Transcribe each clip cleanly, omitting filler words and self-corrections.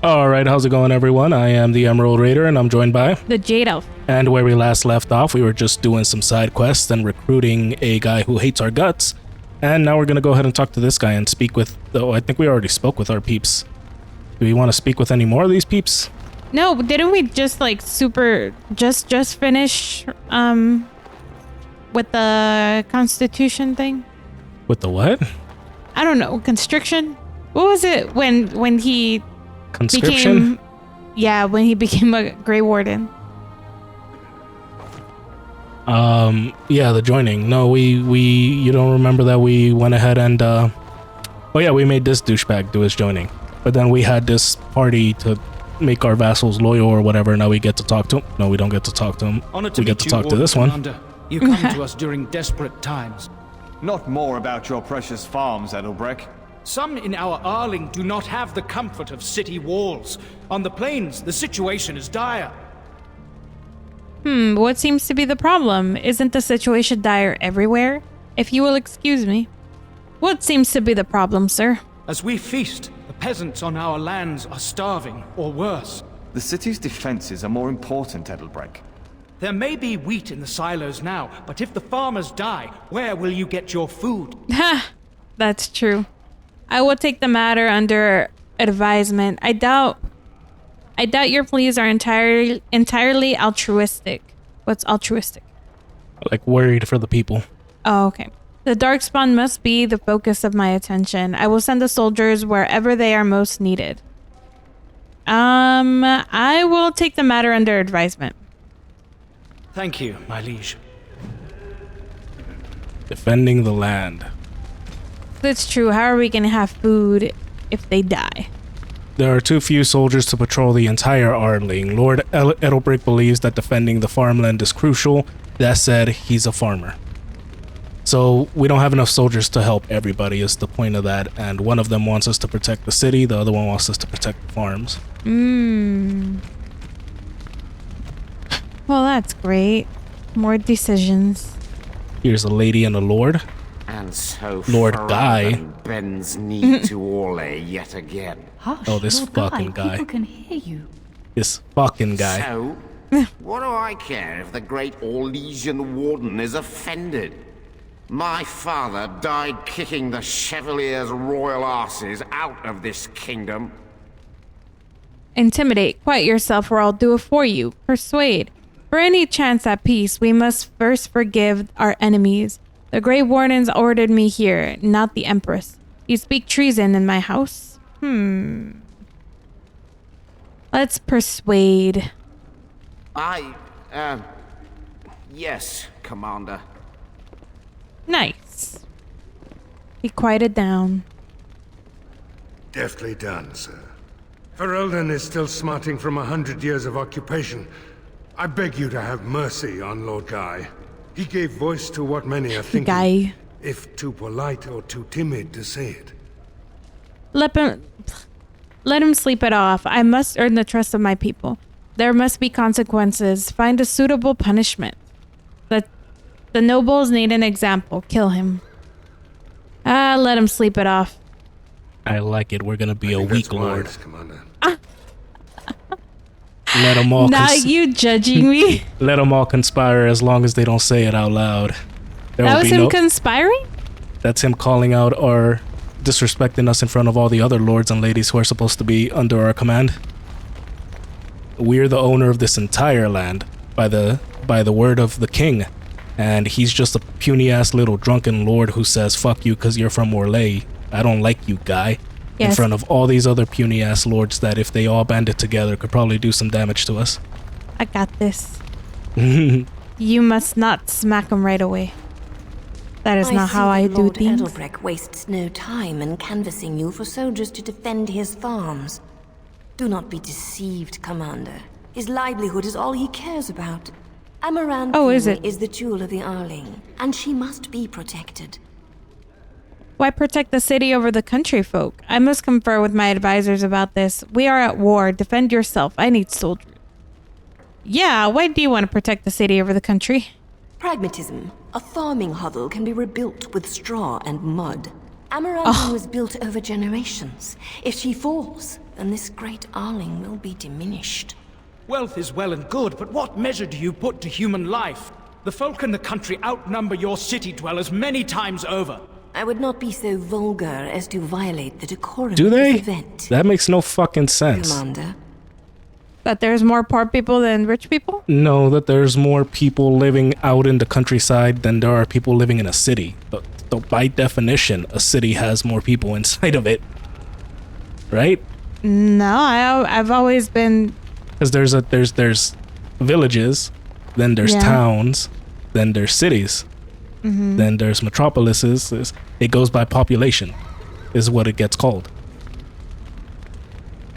Alright, how's it going, everyone? I am the Emerald Raider, and I'm joined by... The Jade Elf. And where we last left off, we were just doing some side quests and recruiting a guy who hates our guts. And now we're gonna go ahead and talk to this guy and speak with... Oh, I think we already spoke with our peeps. Do we want to speak with any more of these peeps? No, didn't we just like just finish with the Constitution thing? With the what? I don't know, constriction? What was it when he Conscription? when he became a Grey Warden? Yeah, the joining. No, you don't remember that we went ahead and, oh yeah, we made this douchebag do his joining. But then we had this party to make our vassals loyal or whatever. Now we get to talk to him. No, we don't get to talk to him. We get to talk to this one. Commander. You come to us during desperate times. Not more about your precious farms, Edelbreck. Some in our Arling do not have the comfort of city walls. On the plains, the situation is dire. What seems to be the problem? Isn't the situation dire everywhere? If you will excuse me. What seems to be the problem, sir? As we feast, the peasants on our lands are starving, or worse. The city's defenses are more important, Edelbreck. There may be wheat in the silos now, but if the farmers die, where will you get your food? Ha! That's true. I will take the matter under advisement. I doubt your pleas are entirely altruistic. What's altruistic? Like worried for the people. Oh, okay. The Darkspawn must be the focus of my attention. I will send the soldiers wherever they are most needed. I will take the matter under advisement. Thank you, my liege. Defending the land. That's true. How are we going to have food if they die? There are too few soldiers to patrol the entire Arling. Lord Edelbreck believes that defending the farmland is crucial. That said, he's a farmer. So we don't have enough soldiers to help everybody is the point of that. And one of them wants us to protect the city. The other one wants us to protect the farms. Well, that's great. More decisions. Here's a lady and a lord. And so Lord Guy bends knee to Orlais yet again. Hush, Oh, this Lord fucking guy. People can hear you. This fucking guy. So, what do I care if the great Orlesian warden is offended? My father died kicking the Chevalier's royal asses out of this kingdom. Intimidate. Quiet yourself or I'll do it for you. Persuade. For any chance at peace, we must first forgive our enemies. The Grey Wardens ordered me here, not the Empress. You speak treason in my house? Let's persuade. Yes, Commander. Nice. He quieted down. Deftly done, sir. Ferelden is still smarting from 100 years of occupation. I beg you to have mercy on Lord Guy. He gave voice to what many are thinking, Guy. if too polite or too timid to say it. Let him sleep it off. I must earn the trust of my people. There must be consequences. Find a suitable punishment. The nobles need an example. Kill him. Let him sleep it off. I like it. We're gonna be a weak lord. Wise, Commander. Let them all. Not you judging me. Let them all conspire as long as they don't say it out loud. That was him conspiring? That's him calling out or disrespecting us in front of all the other lords and ladies who are supposed to be under our command. We're the owner of this entire land by the word of the king. And he's just a puny ass little drunken lord who says fuck you because you're from Orlais. I don't like you, guy. Yes. In front of all these other puny ass lords that if they all banded together could probably do some damage to us. I got this. You must not smack him right away. That is not how I do Lord things. Edelbreck wastes no time in canvassing you for soldiers to defend his farms. Do not be deceived, Commander. His livelihood is all he cares about. Amaranth is the jewel of the Arling, and she must be protected. Why protect the city over the country folk? I must confer with my advisors about this. We are at war. Defend yourself. I need soldiers. Yeah, why do you want to protect the city over the country? Pragmatism. A farming hovel can be rebuilt with straw and mud. Amaranthine was built over generations. If she falls, then this great Arling will be diminished. Wealth is well and good, but what measure do you put to human life? The folk in the country outnumber your city dwellers many times over. I would not be so vulgar as to violate the decorum Do of they? this event. That makes no fucking sense. Commander. That there's more poor people than rich people? No, that there's more people living out in the countryside than there are people living in a city. So by definition, a city has more people inside of it. Right? No, I've always been... Because there's villages, then there's towns, then there's cities, then there's metropolises. It goes by population, is what it gets called.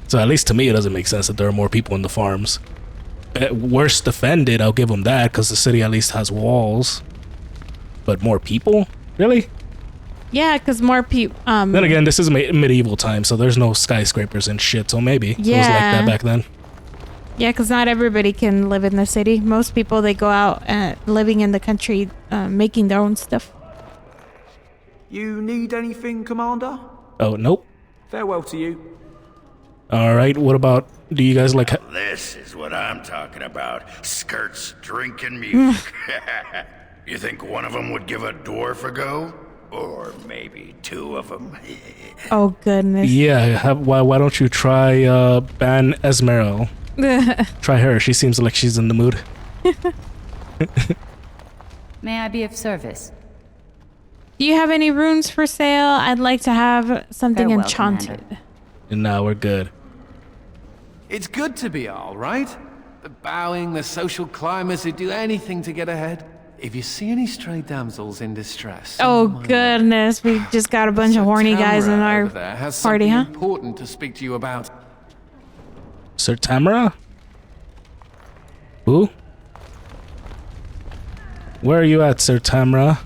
So at least to me, it doesn't make sense that there are more people in the farms. Worse defended, I'll give them that, because the city at least has walls. But more people? Really? Yeah, because more people... Then again, this is medieval time, so there's no skyscrapers and shit, so maybe it was like that back then. Yeah, because not everybody can live in the city. Most people, they go out living in the country, making their own stuff. You need anything, Commander? Oh, nope. Farewell to you. Alright, what about... Do you guys like... This is what I'm talking about. Skirts, drinking music. You think one of them would give a dwarf a go? Or maybe two of them? Oh, goodness. Yeah, why don't you try Ban Esmeralda? Try her. She seems like she's in the mood. May I be of service? Do you have any runes for sale? I'd like to have something Farewell, enchanted. Commander. And now we're good. It's good to be all right. The bowing, the social climbers who do anything to get ahead. If you see any stray damsels in distress... Oh, goodness. We just got a bunch of horny guys in our party, huh? Important to speak to you about. Sir Tamara? Who? Where are you at, Sir Tamara?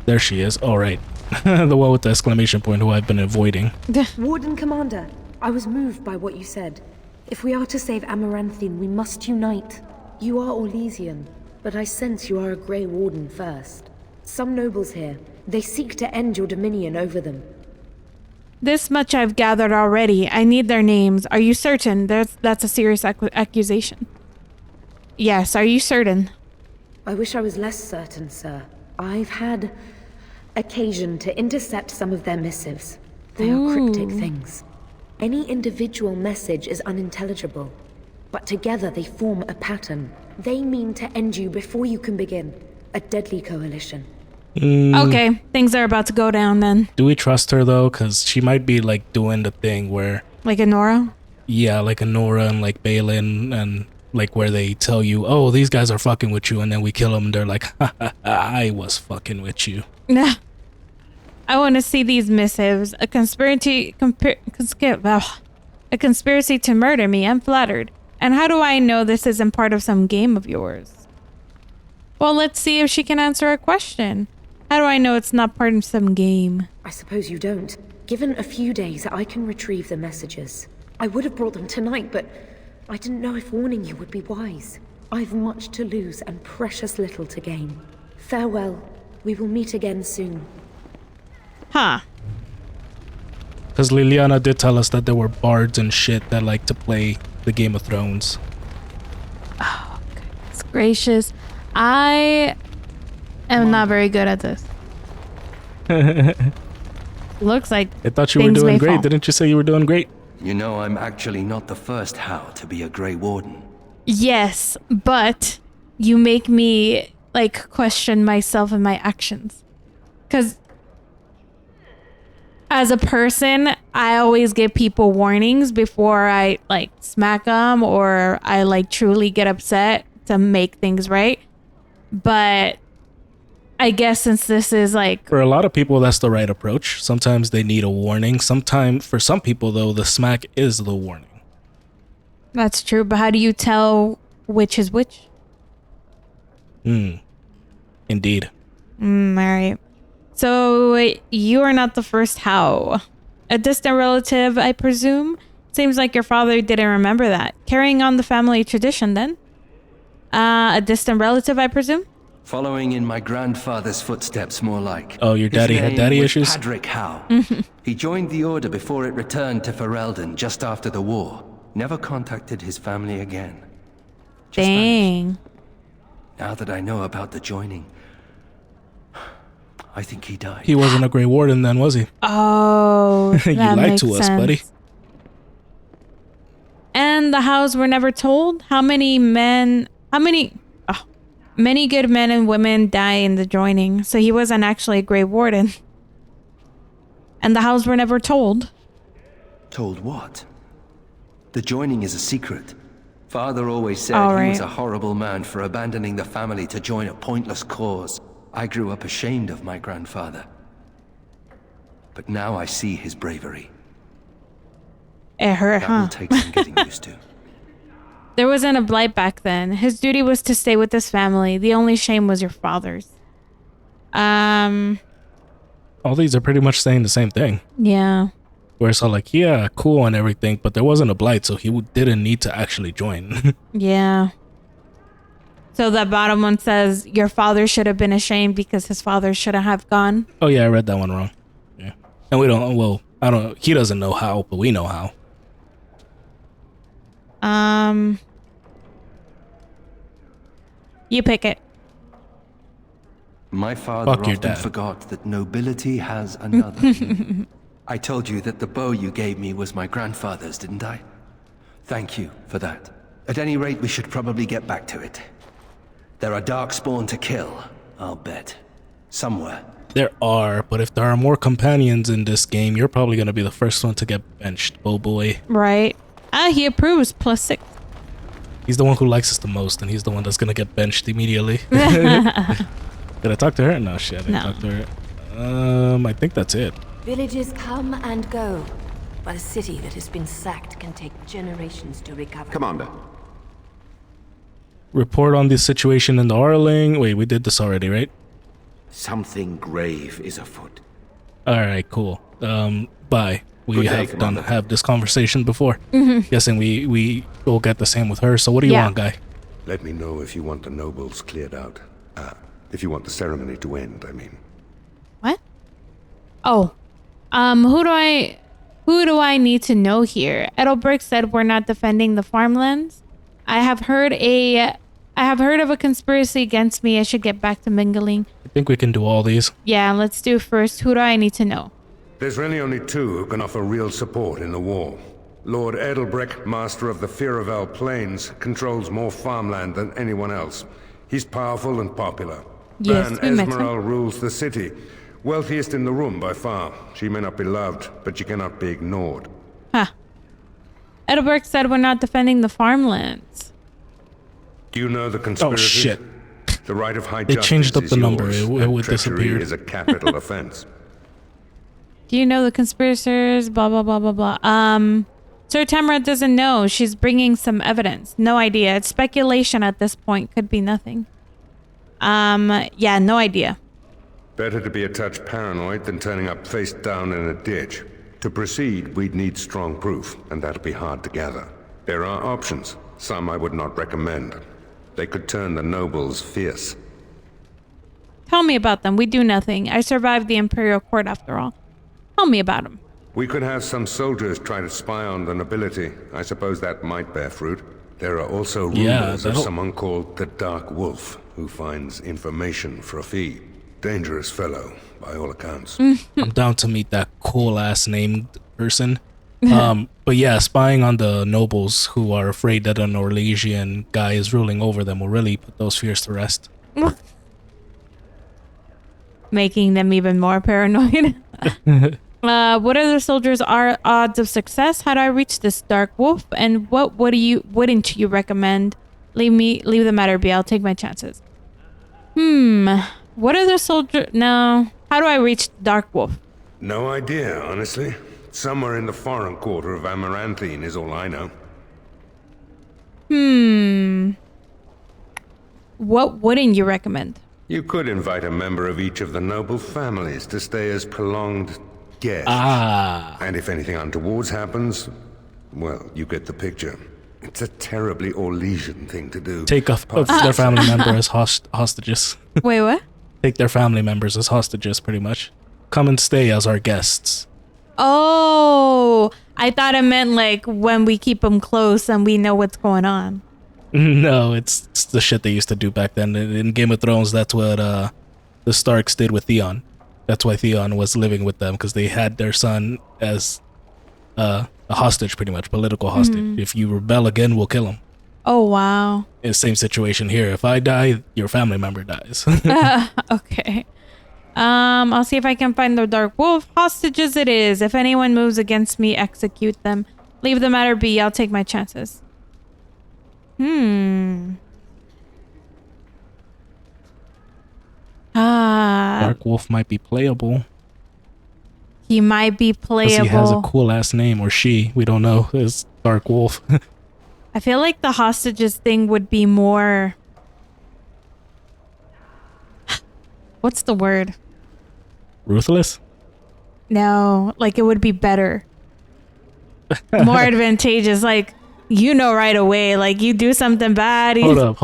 There she is. All right. The one with the exclamation point who I've been avoiding. Warden Commander, I was moved by what you said. If we are to save Amaranthine, we must unite. You are Orlesian, but I sense you are a Grey Warden first. Some nobles here, they seek to end your dominion over them. This much I've gathered already. I need their names. Are you certain? That's a serious accusation. Yes, are you certain? I wish I was less certain, sir. I've had occasion to intercept some of their missives. They are cryptic things. Any individual message is unintelligible, but together they form a pattern. They mean to end you before you can begin. A deadly coalition. Okay, things are about to go down then. Do we trust her though? Because she might be like doing the thing where... Like a Nora? Yeah, like a Nora and like Balin and like where they tell you, oh, these guys are fucking with you, and then we kill them and they're like, ha ha ha, I was fucking with you. Nah. I want to see these missives. A conspiracy to murder me. I'm flattered. And how do I know this isn't part of some game of yours? Well, let's see if she can answer a question. How do I know it's not part of some game? I suppose you don't. Given a few days, I can retrieve the messages. I would have brought them tonight, but I didn't know if warning you would be wise. I've much to lose and precious little to gain. Farewell. We will meet again soon. Huh. Because Liliana did tell us that there were bards and shit that like to play the Game of Thrones. Oh, goodness gracious. I am not very good at this. Looks like I thought you were doing great. Didn't you say you were doing great? You know, I'm actually not the first How to be a Grey Warden. Yes, but you make me, like, question myself and my actions. Because as a person, I always give people warnings before I, like, smack them or I, like, truly get upset to make things right. But I guess since this is, like... For a lot of people, that's the right approach. Sometimes they need a warning. Sometimes, for some people, though, the smack is the warning. That's true, but how do you tell which is which? Indeed. Alright. So, you are not the first How. A distant relative, I presume? Seems like your father didn't remember that. Carrying on the family tradition, then? A distant relative, I presume? Following in my grandfather's footsteps, more like. Oh, your daddy had daddy issues? Padric Howe. He joined the Order before it returned to Ferelden just after the war. Never contacted his family again. Just Dang. vanished. Now that I know about the joining, I think he died. He wasn't a Grey Warden then, was he? Oh, You that lied makes to us, sense. buddy. And the Howes were never told many good men and women die in the joining. So he wasn't actually a Grey Warden. And the Howes were never told. Told what? The joining is a secret. Father always said All he was right. a horrible man for abandoning the family to join a pointless cause. I grew up ashamed of my grandfather. But now I see his bravery. It hurt, That huh? will take some getting used to. There wasn't a blight back then. His duty was to stay with his family. The only shame was your father's. All these are pretty much saying the same thing. Yeah. Where it's all like, yeah, cool and everything, but there wasn't a blight, so he didn't need to actually join. Yeah. So that bottom one says your father should have been ashamed because his father shouldn't have gone. Oh yeah, I read that one wrong. Yeah. And we don't, well, I don't, he doesn't know how, but we know how. You pick it. My father Fuck your often dad. forgot that nobility has another meaning. I told you that the bow you gave me was my grandfather's, didn't I? Thank you for that. At any rate, we should probably get back to it. There are darkspawn to kill, I'll bet. Somewhere. There are, but if there are more companions in this game, you're probably going to be the first one to get benched, oh boy. Right. He approves. +6. He's the one who likes us the most, and he's the one that's going to get benched immediately. Did I talk to her? No, shit, I didn't No. talk to her. I think that's it. Villages come and go, but a city that has been sacked can take generations to recover. Commander. Report on the situation in the Arling. Wait, we did this already, right? Something grave is afoot. Alright, cool. Bye. We Good day, have Commander. have this conversation before. Guessing we will get the same with her. So what do you Yeah. want, guy? Let me know if you want the nobles cleared out. If you want the ceremony to end, I mean. What? Oh. Who do I need to know here? Edelbert said we're not defending the farmlands. I have heard of a conspiracy against me. I should get back to mingling. I think we can do all these. Yeah, let's do first. Who do I need to know? There's really only two who can offer real support in the war. Lord Edelbrecht, master of the Firavel Plains, controls more farmland than anyone else. He's powerful and popular. Yes, Van we met him. Esmeralda rules the city. Wealthiest in the room by far. She may not be loved, but she cannot be ignored. Huh. Edelbert said we're not defending the farmlands. Do you know the conspiracy? Oh, shit. The right of high They justice changed up is the number. yours, It and treachery disappeared. is a capital offense. Do you know the conspirators? Blah, blah, blah, blah, blah. Sir Tamara doesn't know. She's bringing some evidence. No idea. It's speculation at this point. Could be nothing. Yeah, no idea. Better to be a touch paranoid than turning up face down in a ditch. To proceed, we'd need strong proof, and that'll be hard to gather. There are options. Some I would not recommend. They could turn the nobles fierce. Tell me about them. We do nothing. I survived the Imperial Court after all. Tell me about them. We could have some soldiers try to spy on the nobility. I suppose that might bear fruit. There are also rumors of someone called the Dark Wolf, who finds information for a fee. Dangerous fellow, by all accounts. I'm down to meet that cool ass named person. But yeah, spying on the nobles who are afraid that an Orlesian guy is ruling over them will really put those fears to rest. Making them even more paranoid. What other soldiers are odds of success? How do I reach this Dark Wolf? And what wouldn't you recommend? Leave the matter be. I'll take my chances. What other soldier? No. How do I reach Dark Wolf? No idea, honestly. Somewhere in the foreign quarter of Amaranthine is all I know. What wouldn't you recommend? You could invite a member of each of the noble families to stay as prolonged guests. Ah. And if anything untoward happens, well, you get the picture. It's a terribly Orlesian thing to do. Take their family member as hostages. Wait, what? Take their family members as hostages, pretty much. Come and stay as our guests. Oh, I thought it meant like when we keep them close and we know what's going on. No, it's the shit they used to do back then. In Game of Thrones, that's what the Starks did with Theon. That's why Theon was living with them, because they had their son as a hostage, pretty much, political hostage. If you rebel again, we'll kill him. Oh, wow. It's the same situation here. If I die, your family member dies. Okay. I'll see if I can find the Dark Wolf. Hostages it is. If anyone moves against me, execute them. Leave the matter be. I'll take my chances. Dark Wolf might be playable. He might be playable. He has a cool ass name, or she. We don't know. It's Dark Wolf. I feel like the hostages thing would be more... What's the word? Ruthless? No, like it would be better. More advantageous. Like, you know right away. Like, you do something bad. Hold up.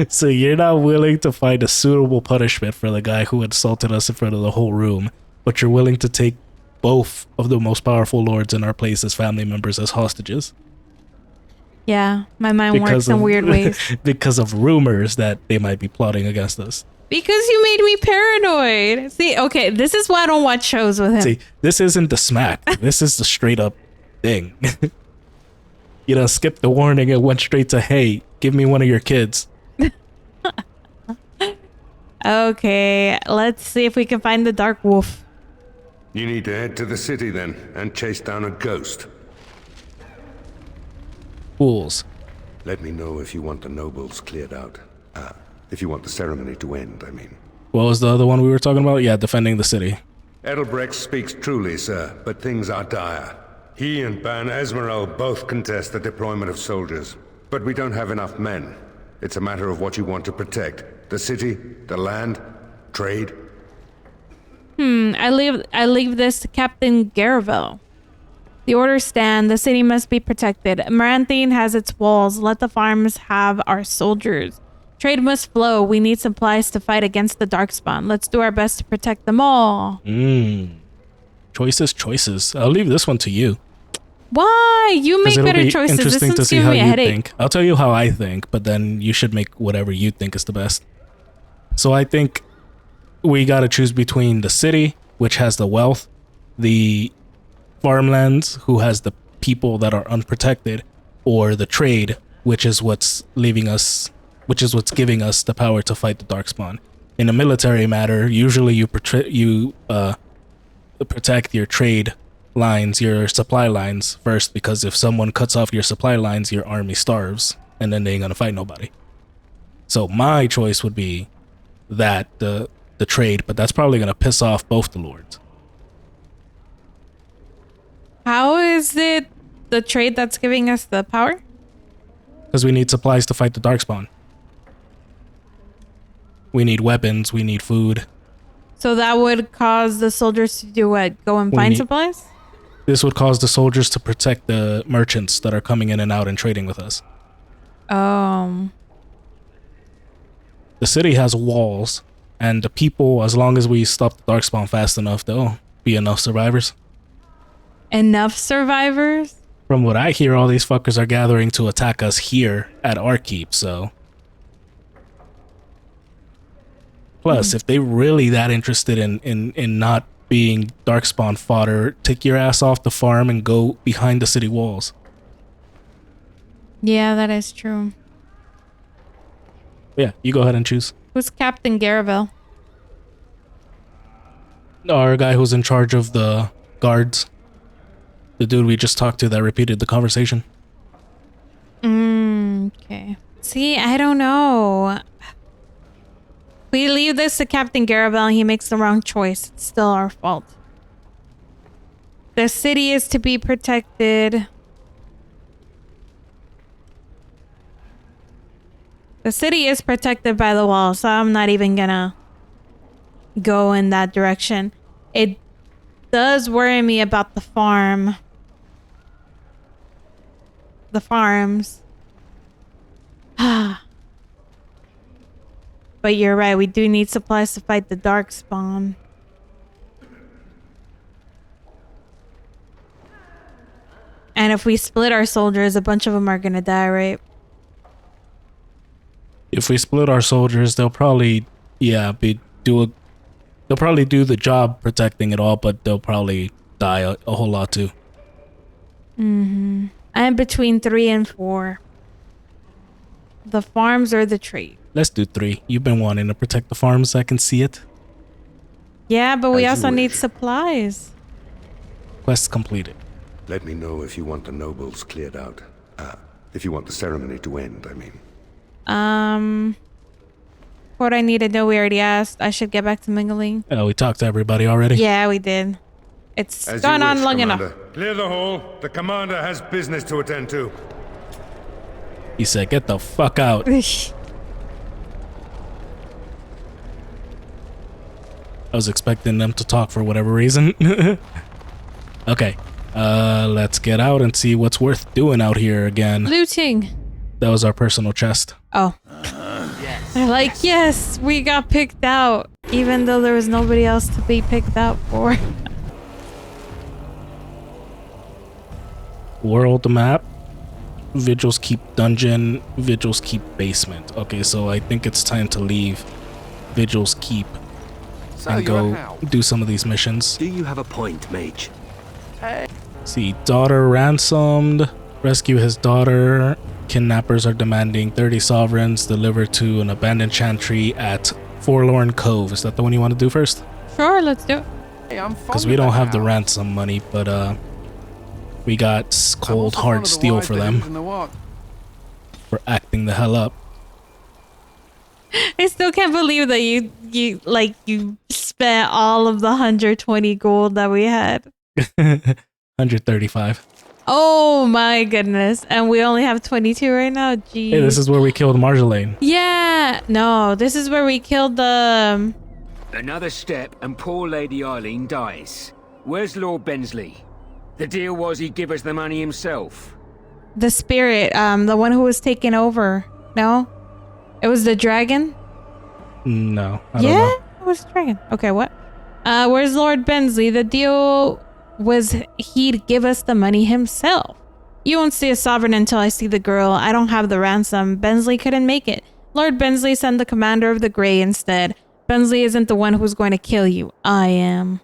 So you're not willing to find a suitable punishment for the guy who insulted us in front of the whole room, but you're willing to take both of the most powerful lords in our place as family members as hostages? Yeah, my mind works in weird ways. Because of rumors that they might be plotting against us. Because you made me paranoid. See, okay, this is why I don't watch shows with him. See, this isn't the smack. This is the straight up thing. You know, skip the warning and went straight to, hey, give me one of your kids. Okay, let's see if we can find the Dark Wolf. You need to head to the city then, and chase down a ghost. Fools. Let me know if you want the nobles cleared out. If you want the ceremony to end, I mean. What was the other one we were talking about? Yeah, defending the city. Edelbrecht speaks truly, sir, but things are dire. He and Ban Esmeralda both contest the deployment of soldiers, but we don't have enough men. It's a matter of what you want to protect. The city, the land, trade. I leave this to Captain Garavel. The orders stand. The city must be protected. Maranthine has its walls. Let the farms have our soldiers. Trade must flow. We need supplies to fight against the Darkspawn. Let's do our best to protect them all. Choices. I'll leave this one to you. Why? You make better choices. Interesting this to is see giving how me a you headache. think. I'll tell you how I think, but then you should make whatever you think is the best. So I think we gotta choose between the city, which has the wealth, the farmlands, who has the people that are unprotected, or the trade, which is what's giving us the power to fight the Darkspawn. In a military matter, usually you protect your trade lines, your supply lines first, because if someone cuts off your supply lines, your army starves, and then they ain't gonna fight nobody. So my choice would be that the trade, but that's probably gonna piss off both the lords. How is it the trade that's giving us the power? Because we need supplies to fight the Darkspawn. We need weapons, we need food. So that would cause the soldiers to do what? Go and find supplies? This would cause the soldiers to protect the merchants that are coming in and out and trading with us. The city has walls, and the people, as long as we stop the Darkspawn fast enough, there'll be enough survivors. Enough survivors? From what I hear, all these fuckers are gathering to attack us here at our keep, so... Plus, if they're really that interested in not being Darkspawn fodder, take your ass off the farm and go behind the city walls. Yeah, that is true. Yeah, you go ahead and choose. Who's Captain Garavel? Our guy who's in charge of the guards. The dude we just talked to that repeated the conversation. Okay. See, I don't know. We leave this to Captain Garavel and he makes the wrong choice. It's still our fault. The city is to be protected. The city is protected by the wall, so I'm not even gonna go in that direction. It does worry me about the farm. the farms. But you're right, we do need supplies to fight the Darkspawn. And if we split our soldiers, a bunch of them are gonna die, right? If we split our soldiers, they'll probably, they'll probably do the job protecting it all, but they'll probably die a whole lot too. Mm-hmm. I'm between 3 and 4. The farms or the trade. Let's do 3. You've been wanting to protect the farms. I can see it. Yeah, but we also need supplies. Quest completed. Let me know if you want the nobles cleared out. If you want the ceremony to end, I mean. What I need to know, we already asked. I should get back to mingling. Oh, we talked to everybody already? Yeah, we did. It's gone on long enough. Clear the hall. The commander has business to attend to. He said, get the fuck out. I was expecting them to talk for whatever reason. Okay. Let's get out and see what's worth doing out here again. Looting. That was our personal chest. Oh. They're like, yes, we got picked out. Even though there was nobody else to be picked out for. World map. Vigil's Keep dungeon. Vigil's Keep basement. Okay, so I think it's time to leave Vigil's Keep and go do some of these missions. Do you have a point, mage? Hey. See, daughter ransomed. Rescue his daughter. Kidnappers are demanding 30 sovereigns delivered to an abandoned chantry at Forlorn Cove. Is that the one you want to do first? Sure, let's do it. Hey, because we don't have the ransom money, but we got cold hard steel for them for acting the hell up. I still can't believe that you spent all of the 120 gold that we had. 135. Oh my goodness. And we only have 22 right now. Jeez. Hey, this is where we killed Marjolaine. Yeah. No, this is where we killed the... Another step and poor Lady Eileen dies. Where's Lord Bensley? The deal was he'd give us the money himself. The spirit, the one who was taking over. No? It was the dragon? No, I don't know. It was the dragon. Okay, what? Where's Lord Bensley? The deal was he'd give us the money himself. You won't see a sovereign until I see the girl. I don't have the ransom. Bensley couldn't make it. Lord Bensley sent the commander of the Grey instead. Bensley isn't the one who's going to kill you. I am.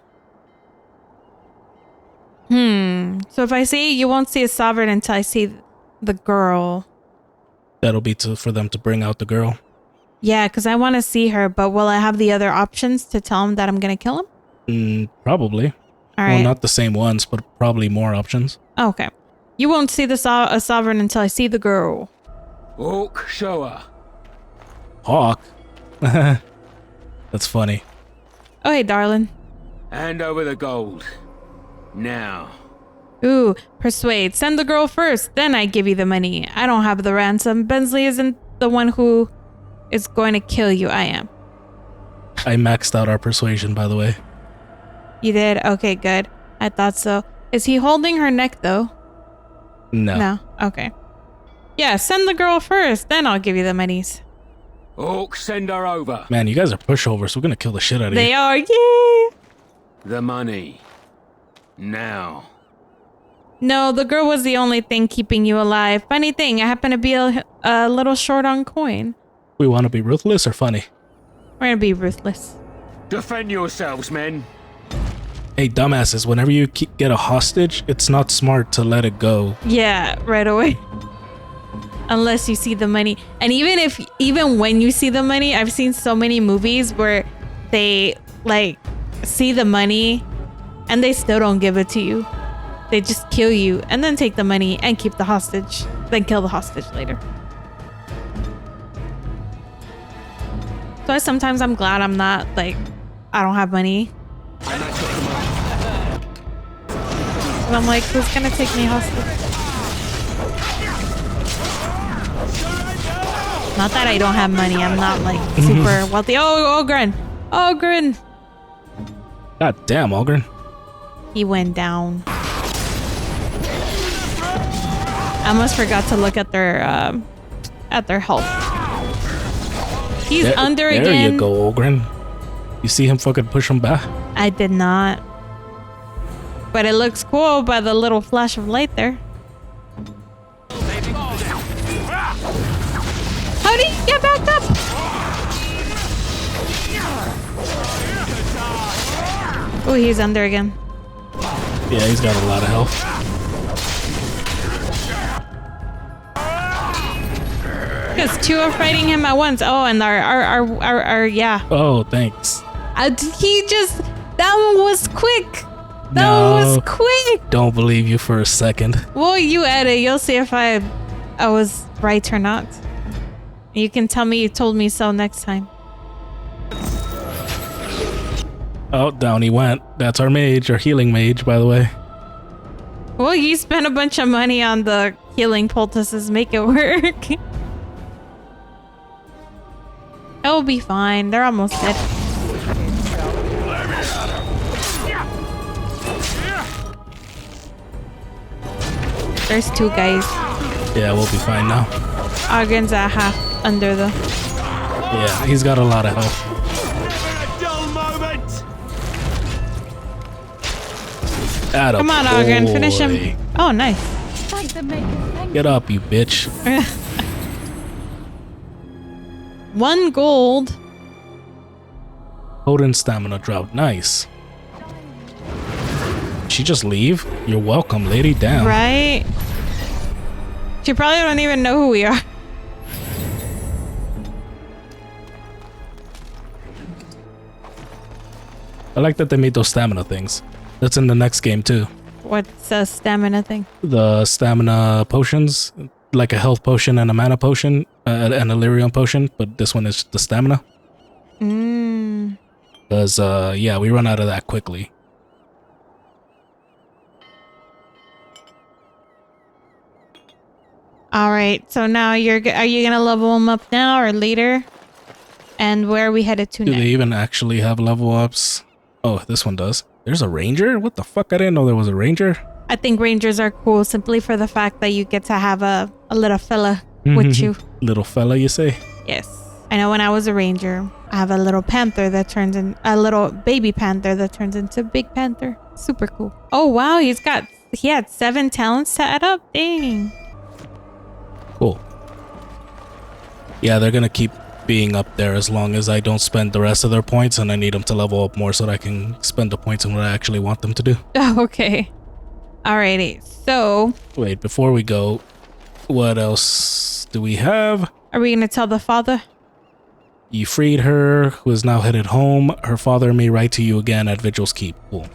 So if I see you won't see a sovereign until I see the girl. That'll be for them to bring out the girl. Yeah, because I want to see her, but will I have the other options to tell him that I'm going to kill him? Probably. All right. Well, not the same ones, but probably more options. Okay. You won't see a sovereign until I see the girl. Hawk, show her. Hawk? That's funny. Oh, hey, darling. Hand over the gold. Now. Ooh, persuade. Send the girl first, then I give you the money. I don't have the ransom. Bensley isn't the one who is going to kill you. I am. I maxed out our persuasion, by the way. You did? Okay, good. I thought so. Is he holding her neck, though? No. No? Okay. Yeah, send the girl first, then I'll give you the monies. Hawk, send her over. Man, you guys are pushovers. We're gonna kill the shit out of you. They are, yay! The money. Now. No, the girl was the only thing keeping you alive. Funny thing, I happen to be a little short on coin. We want to be ruthless or funny? We're gonna be ruthless. Defend yourselves, men. Hey, dumbasses, whenever you get a hostage, it's not smart to let it go. Yeah, right away. Unless you see the money. And even when you see the money, I've seen so many movies where they like see the money and they still don't give it to you. They just kill you and then take the money and keep the hostage, then kill the hostage later. So sometimes I'm glad I'm not like, I don't have money. And I'm like, who's gonna take me hostage? Not that I don't have money. I'm not like super wealthy. Oh, Ogren. Ogren. God damn, Ogren. He went down. I almost forgot to look at their health. He's under again. There you go, Ogren. You see him fucking push him back? I did not. But it looks cool by the little flash of light there. How did he get back up? Oh, he's under again. Yeah, he's got a lot of health. Because two are fighting him at once. Oh, and our yeah. Oh, thanks. That one was quick. That one was quick. Don't believe you for a second. Well, you edit. You'll see if I was right or not. You can tell me you told me so next time. Oh, down he went. That's our mage, our healing mage, by the way. Well, you spent a bunch of money on the healing poultices. Make it work. It'll be fine. They're almost dead. There's two guys. Yeah, we'll be fine now. Ogren's at half under the... Yeah, he's got a lot of health. Come on, Ogren, finish him. Oh, nice. Get up, you bitch. 1 gold. Potent stamina drop. Nice. She just leave? You're welcome, lady. Damn. Right? She probably don't even know who we are. I like that they made those stamina things. That's in the next game too. What's a stamina thing? The stamina potions, like a health potion and a mana potion, an Illyrium potion, but this one is the stamina. Because, yeah, we run out of that quickly. All right, so now are you gonna level them up now or later? And where are we headed to Do next? they even actually have level ups? Oh, this one does. There's a ranger? What the fuck? I didn't know there was a ranger. I think rangers are cool simply for the fact that you get to have a little fella with you. Little fella, you say? Yes. I know when I was a ranger, I have a little panther that turns in a little baby panther that turns into a big panther. Super cool. Oh wow, he had 7 talents to add up. Dang. Cool. Yeah, they're gonna keep being up there as long as I don't spend the rest of their points, and I need them to level up more so that I can spend the points on what I actually want them to do. Oh, okay. Alrighty. So wait, before we go, what else do we have? Are we gonna tell the father? You freed her, who is now headed home. Her father may write to you again at Vigil's Keep. Cool.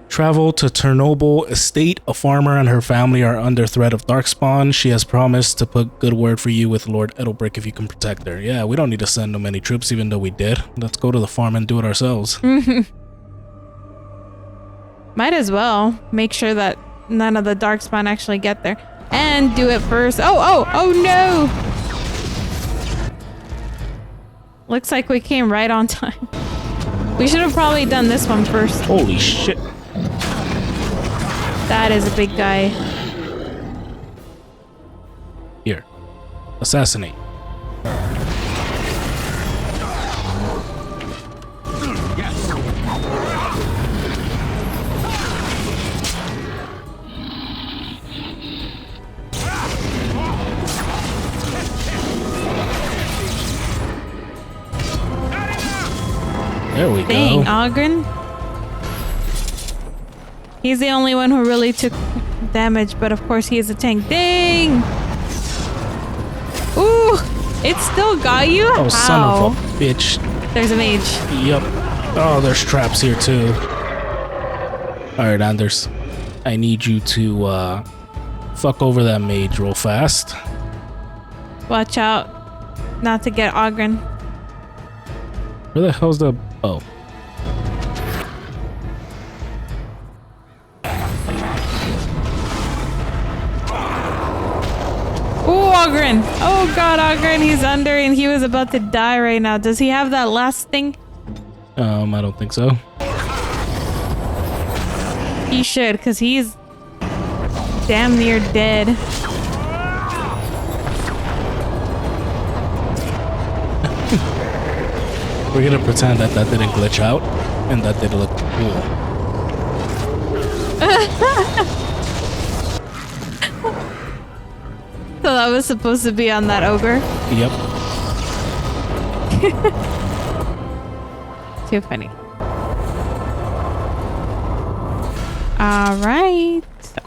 Travel to Chernobyl Estate. A farmer and her family are under threat of Darkspawn. She has promised to put good word for you with Lord Edelbrick if you can protect her. Yeah, we don't need to send them any troops, even though we did. Let's go to the farm and do it ourselves. Might as well make sure that none of the Darkspawn actually get there. And do it first. Oh no! Looks like we came right on time. We should have probably done this one first. Holy shit. That is a big guy. Here. Assassinate. There we go. Dang, Ogren. He's the only one who really took damage, but of course he is a tank. Dang! Ooh! It still got you? Oh, How? son of a bitch. There's a mage. Yep. Oh, there's traps here too. Alright, Anders. I need you to, fuck over that mage real fast. Watch out not to get Ogren. Where the hell's the... Oh. Ooh, Ogren. Oh god, Ogren, he's under and he was about to die right now. Does he have that last thing? I don't think so. He should, because he's damn near dead. We're gonna pretend that that didn't glitch out and that did look cool. So that was supposed to be on that ogre? Yep. Too funny. All right.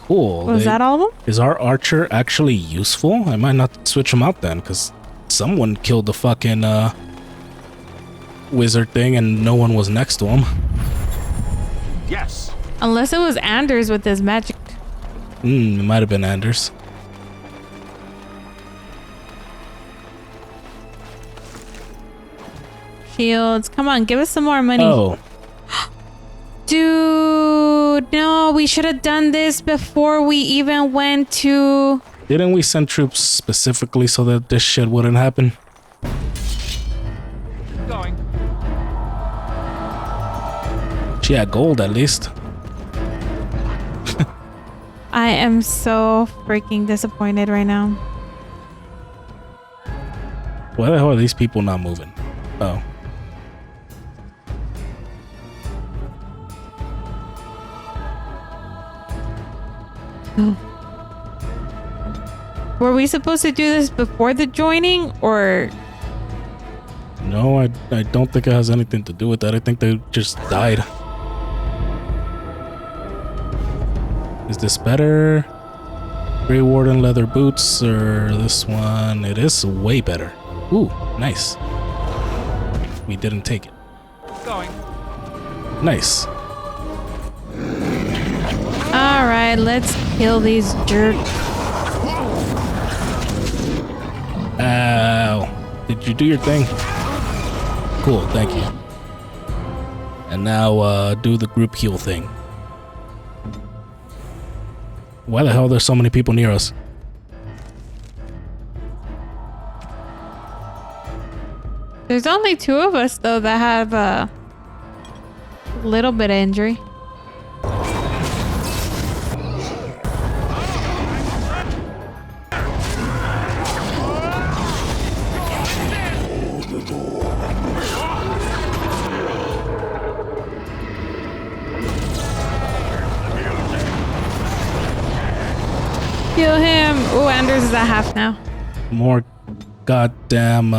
Cool. Was that all of them? Is our archer actually useful? I might not switch him out then, because someone killed the fucking wizard thing and no one was next to him. Yes. Unless it was Anders with his magic. It might have been Anders. Shields. Come on, give us some more money. Oh. Dude, no, we should have done this before we even went to... Didn't we send troops specifically so that this shit wouldn't happen? Going. She had gold at least. I am so freaking disappointed right now. Why the hell are these people not moving? Oh. Were we supposed to do this before the joining or... No, I don't think it has anything to do with that. I think they just died. Is this better? Grey Warden leather boots or this one? It is way better. Ooh, nice. We didn't take it. Going. Nice. All right, let's kill these jerks. Ow. Did you do your thing? Cool, thank you. And now do the group heal thing. Why the hell are there so many people near us? There's only 2 of us, though, that have a little bit of injury. Kill him. Oh, Anders is at half now. More goddamn,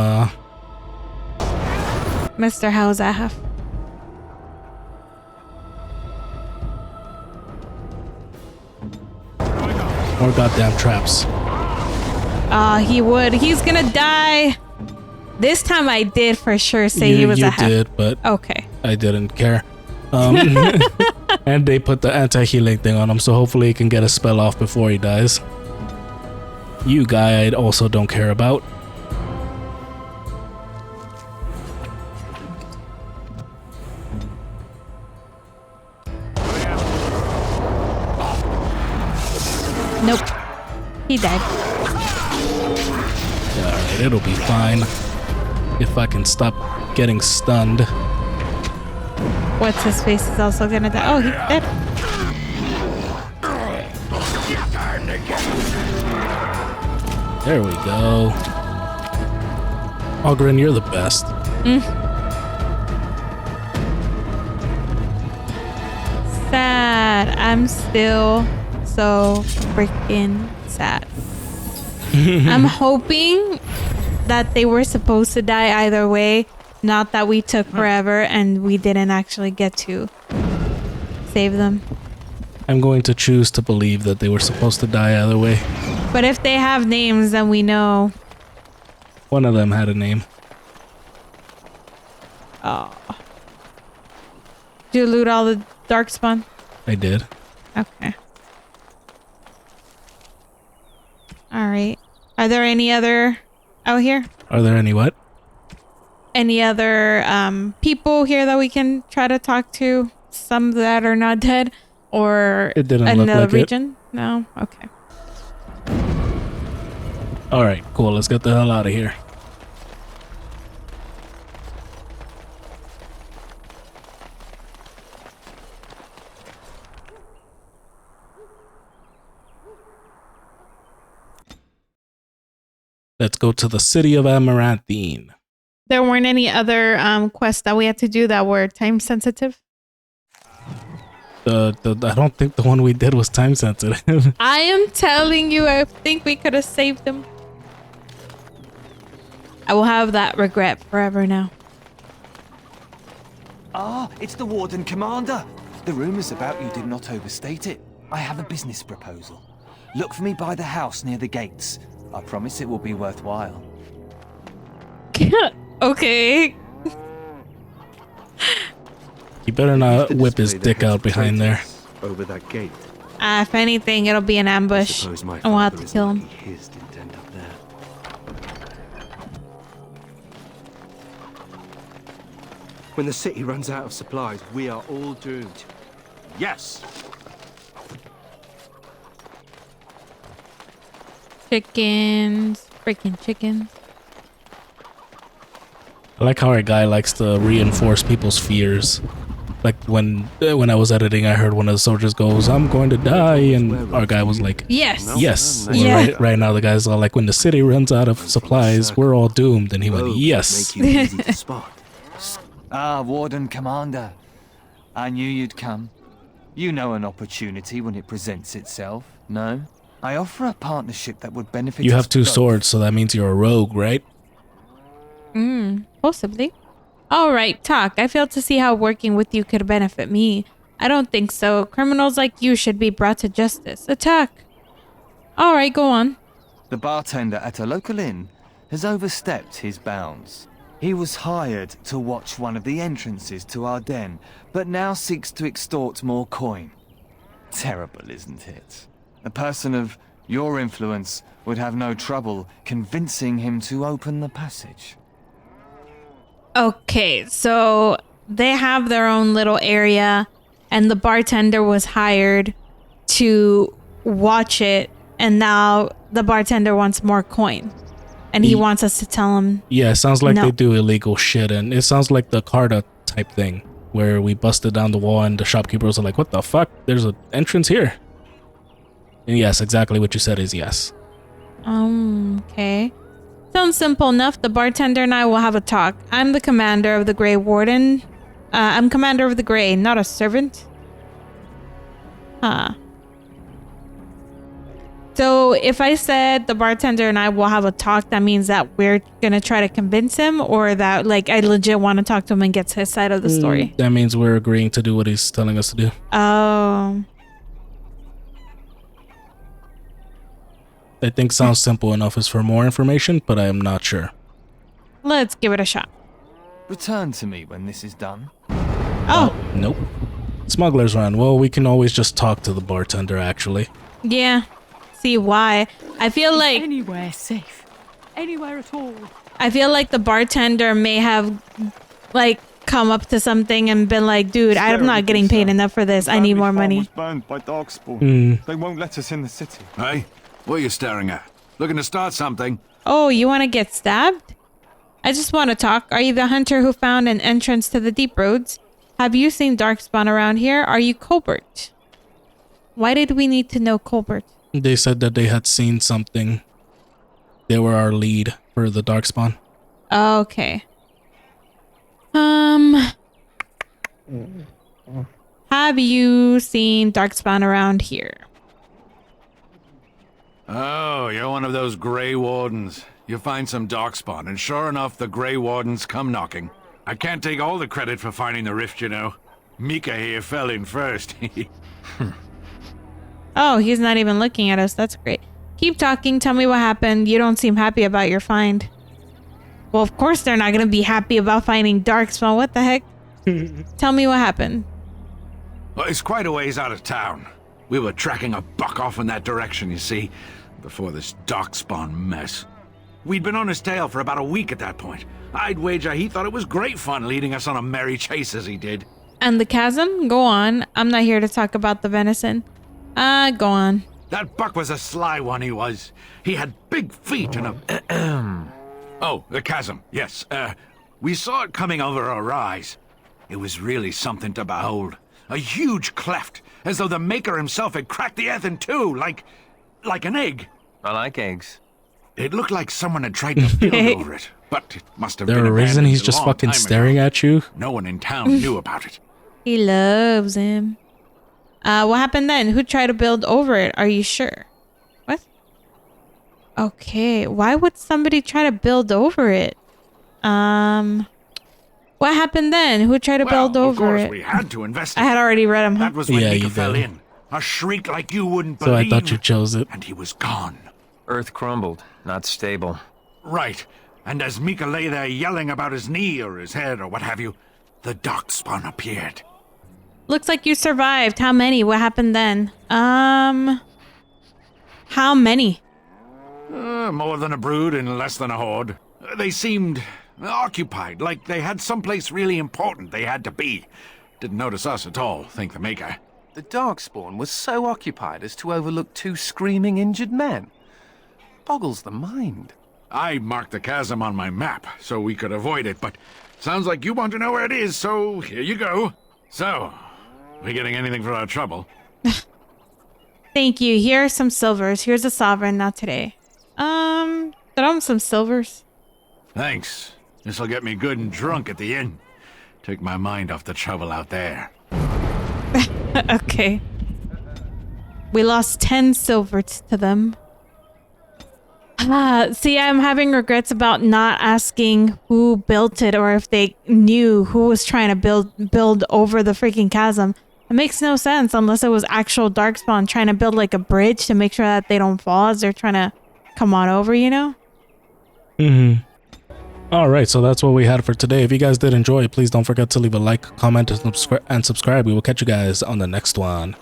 Mr. Howe's at half. more goddamn traps. He would. He's gonna die. This time I did for sure say he was you a half. did, but okay. I didn't care. And they put the anti-healing thing on him, so hopefully he can get a spell off before he dies. You guy I also don't care about. Nope. He died. Alright, it'll be fine. If I can stop getting stunned. What's his face is also gonna die. Oh, he's dead. There we go. Ogren, you're the best. Sad. I'm still so freaking sad. I'm hoping that they were supposed to die either way, not that we took forever and we didn't actually get to save them. I'm going to choose to believe that they were supposed to die either way. But if they have names, then we know. One of them had a name. Oh. Did you loot all the darkspawn? I did. Okay. Alright. Are there any other out here? Are there any what? Any other people here that we can try to talk to? Some that are not dead? Or It didn't in look the like it. region? No? Okay. Alright, cool. Let's get the hell out of here. Let's go to the city of Amaranthine. There weren't any other quests that we had to do that were time sensitive? I don't think the one we did was time sensitive. I am telling you, I think we could have saved them. I will have that regret forever now. Ah, it's the Warden Commander. The rumors about you did not overstate it. I have a business proposal. Look for me by the house near the gates. I promise it will be worthwhile. Okay. You better not whip his dick out behind there. Over that gate. If anything, it'll be an ambush. And we'll have to kill him. When the city runs out of supplies, we are all doomed. Yes. Chickens. Freaking chickens. I like how our guy likes to reinforce people's fears. Like when I was editing, I heard one of the soldiers goes, "I'm going to die," and our guy was like, "Yes, yes." Yeah. Right now, the guy's all like, "When the city runs out of supplies, we're all doomed," and he went, "Yes." Ah, Warden Commander. I knew you'd come. You know an opportunity when it presents itself, no? I offer a partnership that would benefit You us have two both. swords, so that means you're a rogue, right? Possibly. All right, talk. I failed to see how working with you could benefit me. I don't think so. Criminals like you should be brought to justice. Attack. All right, go on. The bartender at a local inn has overstepped his bounds. He was hired to watch one of the entrances to our den, but now seeks to extort more coin. Terrible, isn't it? A person of your influence would have no trouble convincing him to open the passage. Okay, so they have their own little area, and the bartender was hired to watch it, and now the bartender wants more coin. And he wants us to tell him. Yeah, it sounds like no. they do illegal shit, and it sounds like the Carta type thing, where we busted down the wall and the shopkeepers are like, "What the fuck? There's an entrance here." And yes, exactly what you said is yes. Okay. Sounds simple enough. The bartender and I will have a talk. I'm the commander of the Grey Warden. I'm commander of the Grey, not a servant. So if I said the bartender and I will have a talk, that means that we're gonna try to convince him, or that like I legit want to talk to him and get his side of the story. That means we're agreeing to do what he's telling us to do. Oh. I think sounds simple enough as for more information, but I am not sure. Let's give it a shot. Return to me when this is done. Oh. Nope. Smuggler's Run. Well, we can always just talk to the bartender, actually. Yeah. See why. I feel like anywhere safe. Anywhere at all. I feel like the bartender may have like come up to something and been like, "Dude, I'm not getting paid enough for this. I need more money." Was burned by Darkspawn. They won't let us in the city. Hey, what are you staring at? Looking to start something? Oh, you want to get stabbed? I just want to talk. Are you the hunter who found an entrance to the deep roads? Have you seen Darkspawn around here? Are you Colbert? Why did we need to know Colbert? They said that they had seen something. They were our lead for the Darkspawn. Okay. Have you seen Darkspawn around here? Oh, you're one of those Grey Wardens. You find some Darkspawn, and sure enough, the Grey Wardens come knocking. I can't take all the credit for finding the rift, you know. Mika here fell in first. Oh, he's not even looking at us. That's great. Keep talking. Tell me what happened. You don't seem happy about your find. Well, of course they're not going to be happy about finding Darkspawn. What the heck? Tell me what happened. Well, it's quite a ways out of town. We were tracking a buck off in that direction, you see, before this Darkspawn mess. We'd been on his tail for about a week at that point. I'd wager he thought it was great fun leading us on a merry chase as he did. And the chasm? Go on. I'm not here to talk about the venison. Go on. That buck was a sly one, he was. He had big feet and a... Oh, the chasm, yes. We saw it coming over a rise. It was really something to behold. A huge cleft, as though the Maker himself had cracked the earth in two, like an egg. I like eggs. It looked like someone had tried to build over it, but it must have been The reason abandoned he's a just long fucking time staring ago. at you. No one in town knew about it. He loves him. What happened then? Who tried to build over it? Are you sure? What? Okay, why would somebody try to build over it? What happened then? Who tried to build over of course, it? we had to investigate. I had already read him. That was when Yeah, Mika you fell did. in. A shriek like you wouldn't So I believe. thought you chose it. And he was gone. Earth crumbled, not stable. Right. And as Mika lay there yelling about his knee or his head or what have you, the darkspawn appeared. Looks like you survived. How many? What happened then? How many? More than a brood and less than a horde. They seemed occupied, like they had someplace really important they had to be. Didn't notice us at all, thank the Maker. The Darkspawn was so occupied as to overlook 2 screaming injured men. Boggles the mind. I marked the chasm on my map so we could avoid it, but sounds like you want to know where it is, so here you go. So, we getting anything for our trouble? Thank you. Here are some silvers. Here's a sovereign. Not today. Throw him some silvers. Thanks. This'll get me good and drunk at the inn. Take my mind off the trouble out there. Okay. We lost 10 silver to them. See, I'm having regrets about not asking who built it or if they knew who was trying to build over the freaking chasm. It makes no sense unless it was actual Darkspawn trying to build like a bridge to make sure that they don't fall as they're trying to come on over, you know? Alright, so that's what we had for today. If you guys did enjoy, please don't forget to leave a like, comment, and subscribe. We will catch you guys on the next one.